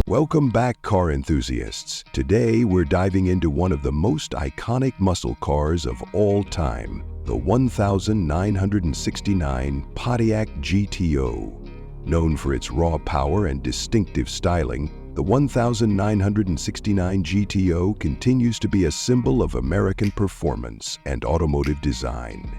Welcome back, car enthusiasts. Today, we're diving into one of the most iconic muscle cars of all time, the 1969 Pontiac GTO. Known for its raw power and distinctive styling, the 1969 GTO continues to be a symbol of American performance and automotive design.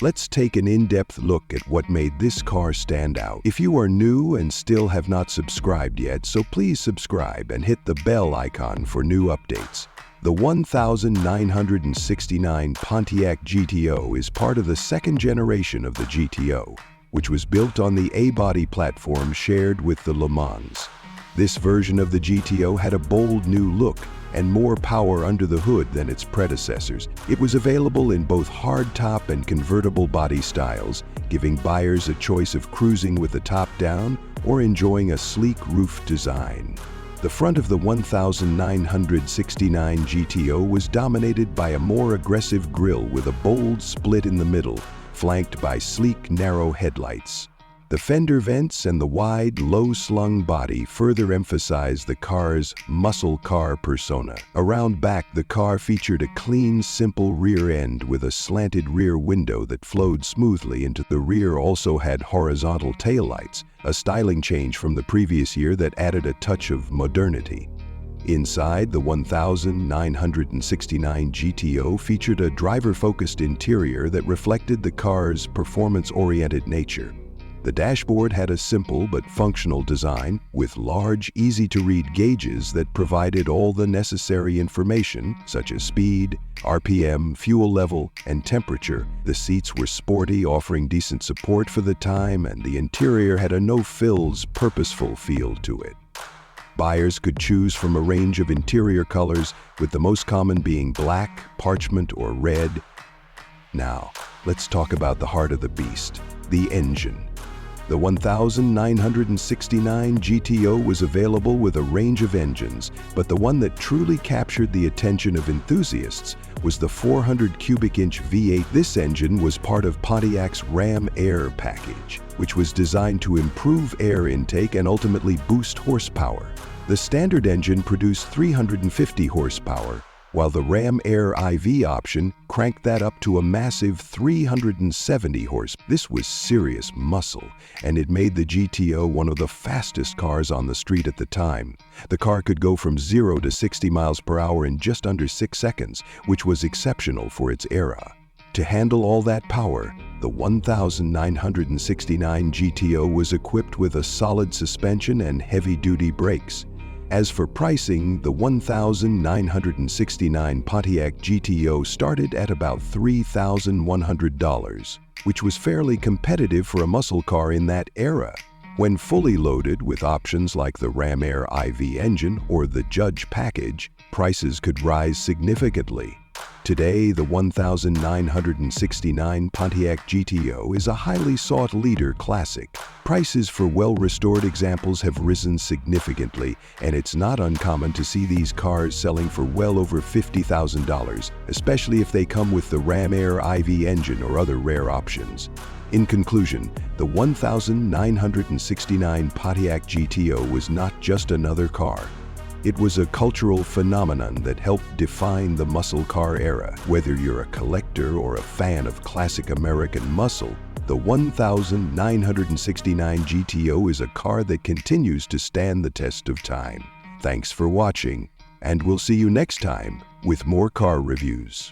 Let's take an in-depth look at what made this car stand out. If you are new and still have not subscribed yet, so please subscribe and hit the bell icon for new updates. The 1969 Pontiac GTO is part of the second generation of the GTO, which was built on the A-body platform shared with the Le Mans. This version of the GTO had a bold new look and more power under the hood than its predecessors. It was available in both hardtop and convertible body styles, giving buyers a choice of cruising with the top down or enjoying a sleek roof design. The front of the 1969 GTO was dominated by a more aggressive grille with a bold split in the middle, flanked by sleek, narrow headlights. The fender vents and the wide, low-slung body further emphasized the car's muscle car persona. Around back, the car featured a clean, simple rear end with a slanted rear window that flowed smoothly into the rear. Also had horizontal taillights, a styling change from the previous year that added a touch of modernity. Inside, the 1969 GTO featured a driver-focused interior that reflected the car's performance-oriented nature. The dashboard had a simple but functional design with large, easy-to-read gauges that provided all the necessary information, such as speed, RPM, fuel level, and temperature. The seats were sporty, offering decent support for the time, and the interior had a no-frills, purposeful feel to it. Buyers could choose from a range of interior colors, with the most common being black, parchment, or red. Now, let's talk about the heart of the beast, the engine. The 1969 GTO was available with a range of engines, but the one that truly captured the attention of enthusiasts was the 400 cubic inch V8. This engine was part of Pontiac's Ram Air package, which was designed to improve air intake and ultimately boost horsepower. The standard engine produced 350 horsepower, while the Ram Air IV option cranked that up to a massive 370 horsepower. This was serious muscle, and it made the GTO one of the fastest cars on the street at the time. The car could go from 0 to 60 miles per hour in just under 6 seconds, which was exceptional for its era. To handle all that power, the 1969 GTO was equipped with a solid suspension and heavy-duty brakes. As for pricing, the 1969 Pontiac GTO started at about $3,100, which was fairly competitive for a muscle car in that era. When fully loaded with options like the Ram Air IV engine or the Judge package, prices could rise significantly. Today, the 1969 Pontiac GTO is a highly sought leader classic. Prices for well-restored examples have risen significantly, and it's not uncommon to see these cars selling for well over $50,000, especially if they come with the Ram Air IV engine or other rare options. In conclusion, the 1969 Pontiac GTO was not just another car. It was a cultural phenomenon that helped define the muscle car era. Whether you're a collector or a fan of classic American muscle, the 1969 GTO is a car that continues to stand the test of time. Thanks for watching, and we'll see you next time with more car reviews.